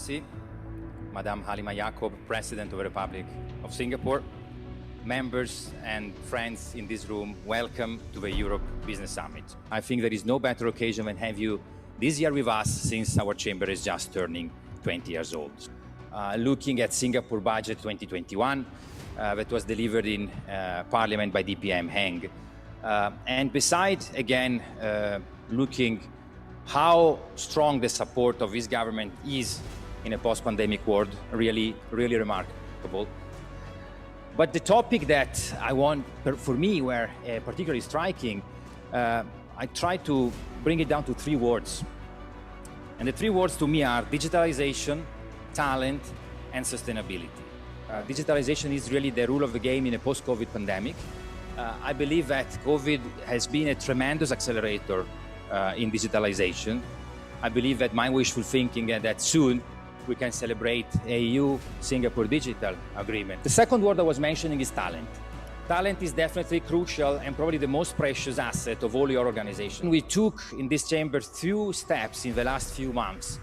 Excellency, Madame Halima Yacob, President of the Republic of Singapore, members and friends in this room, welcome to the Europe Business Summit. I think there is no better occasion than have you this year with us, since our chamber is just turning 20 years old. Looking at Singapore Budget 2021, that was delivered in Parliament by DPM Heng. And besides, again, looking how strong the support of this government is in a post-pandemic world, really remarkable. But the topic that I want, for me, were particularly striking, I try to bring it down to 3 words. And the 3 words to me are digitalization, talent, and sustainability. Digitalization is really the rule of the game in a post-COVID pandemic. I believe that COVID has been a tremendous accelerator in digitalization. I believe that my wishful thinking that soon we can celebrate EU-Singapore digital agreement. The second word I was mentioning is talent. Talent is definitely crucial and probably the most precious asset of all your organization. We took in this chamber few steps in the last few months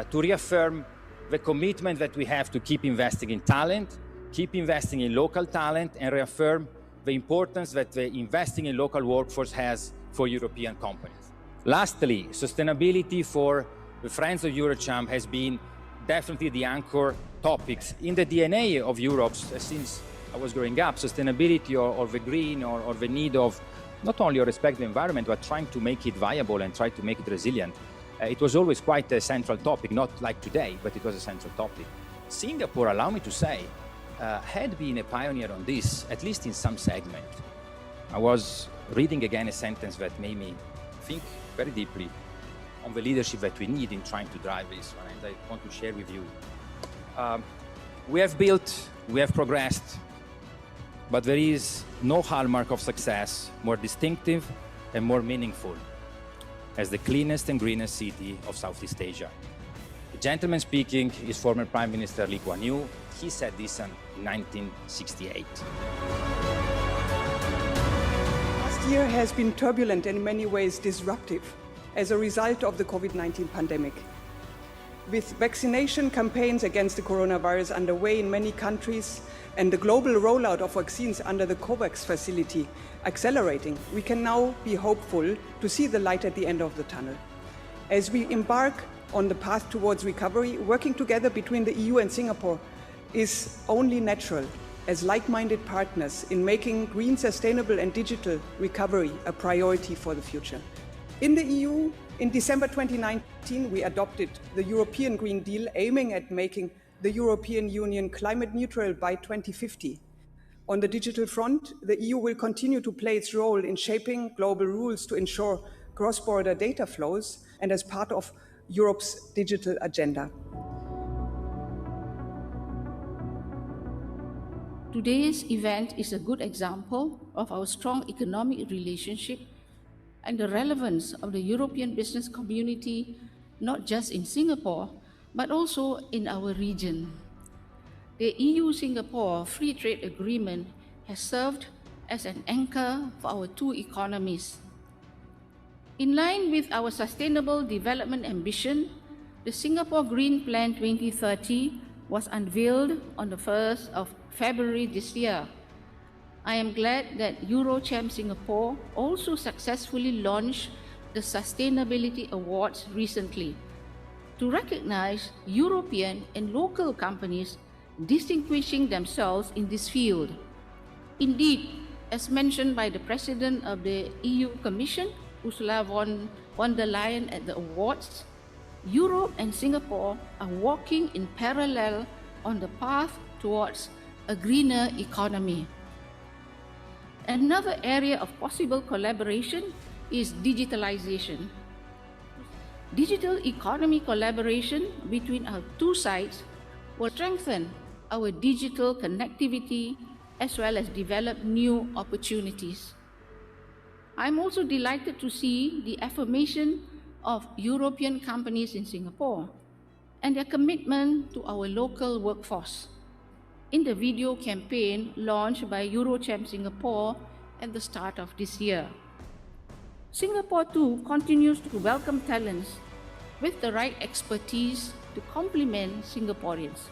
to reaffirm the commitment that we have to keep investing in talent, keep investing in local talent, and reaffirm the importance that the investing in local workforce has for European companies. Lastly, sustainability for the Friends of Eurocham has been definitely the anchor topics in the DNA of Europe since I was growing up. Sustainability or the green or the need of not only respect the environment, but trying to make it viable and try to make it resilient. It was always quite a central topic, not like today, but it was a central topic. Singapore, allow me to say, had been a pioneer on this, at least in some segment. I was reading again a sentence that made me think very deeply on the leadership that we need in trying to drive this one, and I want to share with you. We have built, we have progressed, but there is no hallmark of success more distinctive and more meaningful as the cleanest and greenest city of Southeast Asia. The gentleman speaking is former Prime Minister Lee Kuan Yew. He said this in 1968. Last year has been turbulent and in many ways disruptive as a result of the COVID-19 pandemic. With vaccination campaigns against the coronavirus underway in many countries and the global rollout of vaccines under the COVAX facility accelerating, we can now be hopeful to see the light at the end of the tunnel. As we embark on the path towards recovery, working together between the EU and Singapore is only natural as like-minded partners in making green, sustainable and digital recovery a priority for the future. In the EU, in December 2019, we adopted the European Green Deal, aiming at making the European Union climate neutral by 2050. On the digital front, the EU will continue to play its role in shaping global rules to ensure cross-border data flows and as part of Europe's digital agenda. Today's event is a good example of our strong economic relationship and the relevance of the European business community, not just in Singapore, but also in our region. The EU-Singapore Free Trade Agreement has served as an anchor for our 2 economies. In line with our sustainable development ambition, the Singapore Green Plan 2030 was unveiled on the 1st of February this year. I am glad that Eurocham Singapore also successfully launched the Sustainability Awards recently to recognize European and local companies distinguishing themselves in this field. Indeed, as mentioned by the President of the EU Commission, Ursula von der Leyen at the awards, Europe and Singapore are walking in parallel on the path towards a greener economy. Another area of possible collaboration is digitalization. Digital economy collaboration between our 2 sides will strengthen our digital connectivity as well as develop new opportunities. I'm also delighted to see the affirmation of European companies in Singapore and their commitment to our local workforce in the video campaign launched by Eurocham Singapore at the start of this year. Singapore too continues to welcome talents with the right expertise to complement Singaporeans.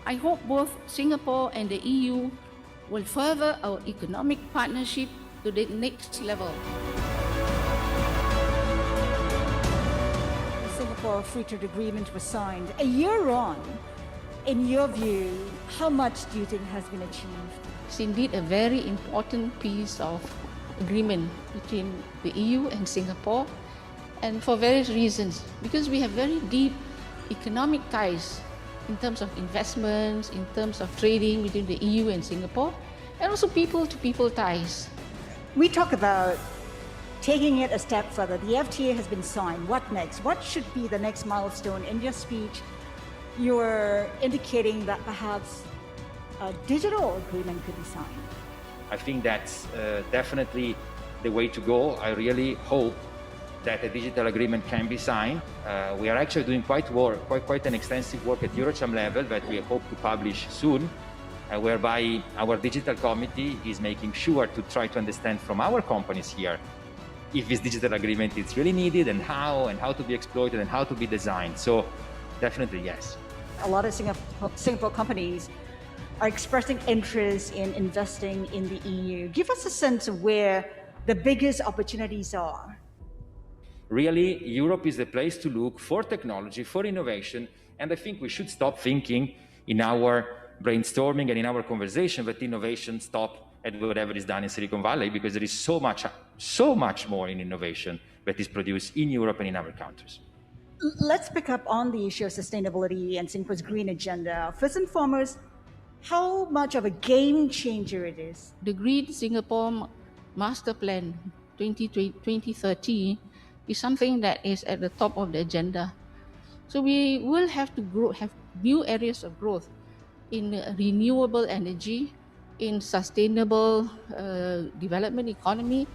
I hope both Singapore and the EU will further our economic partnership to the next level. The Singapore Free Trade Agreement was signed a year on. In your view, how much do you think has been achieved? It's indeed a very important piece of agreement between the EU and Singapore, and for various reasons. Because we have very deep economic ties in terms of investments, in terms of trading between the EU and Singapore, and also people-to-people ties. We talk about taking it a step further. The FTA has been signed. What next? What should be the next milestone? In your speech, you were indicating that perhaps a digital agreement could be signed. I think that's definitely the way to go. I really hope that a digital agreement can be signed. We are actually doing quite an extensive work at Eurocham level that we hope to publish soon, whereby our digital committee is making sure to try to understand from our companies here if this digital agreement is really needed and how to be exploited and how to be designed. So definitely yes. A lot of Singapore companies are expressing interest in investing in the EU. Give us a sense of where the biggest opportunities are. Really, Europe is the place to look for technology, for innovation, and I think we should stop thinking in our brainstorming and in our conversation that innovation stop at whatever is done in Silicon Valley, because there is so much more in innovation that is produced in Europe and in our countries. Let's pick up on the issue of sustainability and Singapore's green agenda. First and foremost, how much of a game changer it is? The Green Singapore Master Plan 2030 is something that is at the top of the agenda. So we will have to have new areas of growth in renewable energy, in sustainable development economy,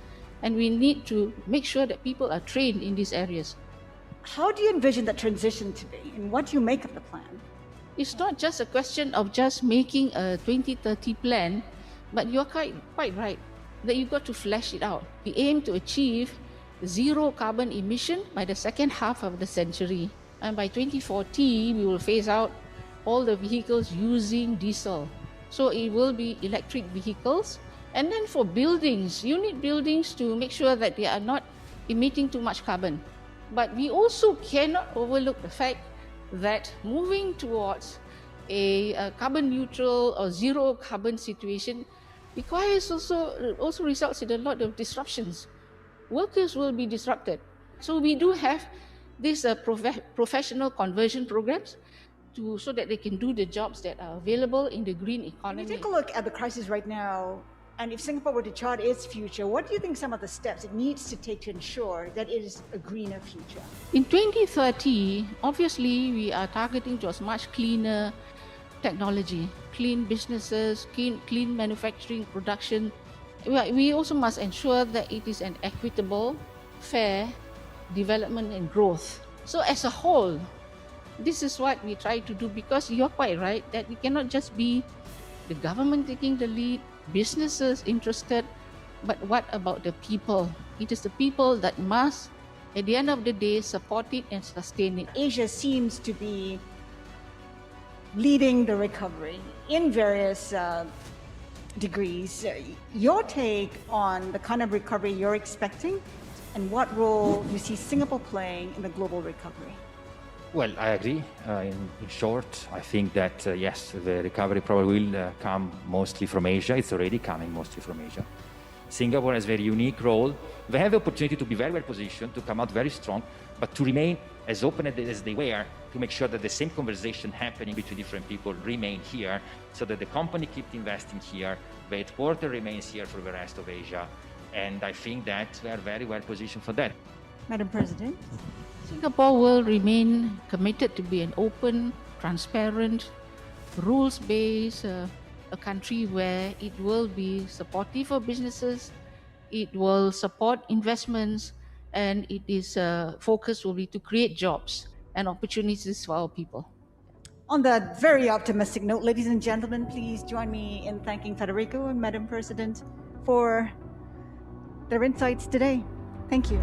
and we need to make sure that people are trained in these areas. How do you envision that transition to be, and what do you make of the plan? It's not just a question of just making a 2030 plan, but you're quite right that you've got to flesh it out. We aim to achieve zero carbon emission by the second half of the century. And by 2040, we will phase out all the vehicles using diesel. So it will be electric vehicles. And then for buildings, you need buildings to make sure that they are not emitting too much carbon. But we also cannot overlook the fact that moving towards a carbon neutral or zero carbon situation requires also results in a lot of disruptions. Workers will be disrupted. So we do have these professional conversion programs so that they can do the jobs that are available in the green economy. When you take a look at the crisis right now, and if Singapore were to chart its future, what do you think some of the steps it needs to take to ensure that it is a greener future? In 2030, obviously, we are targeting towards much cleaner technology, clean businesses, clean manufacturing, production. We also must ensure that it is an equitable, fair development and growth. So as a whole, this is what we try to do, because you're quite right that it cannot just be the government taking the lead, businesses interested, but what about the people? It is the people that must, at the end of the day, support it and sustain it. Asia seems to be leading the recovery in various degrees. Your take on the kind of recovery you're expecting, and what role you see Singapore playing in the global recovery? Well, I agree. In short, I think that, yes, the recovery probably will come mostly from Asia. It's already coming mostly from Asia. Singapore has a very unique role. They have the opportunity to be very well positioned, to come out very strong, but to remain as open as they were, to make sure that the same conversation happening between different people remain here, so that the company keeps investing here, the headquarters remains here for the rest of Asia. And I think that we are very well positioned for that. Madam President? Singapore will remain committed to be an open, transparent, rules-based a country where it will be supportive of businesses, it will support investments, and its focus will be to create jobs and opportunities for our people. On that very optimistic note, ladies and gentlemen, please join me in thanking Federico and Madam President for their insights today. Thank you.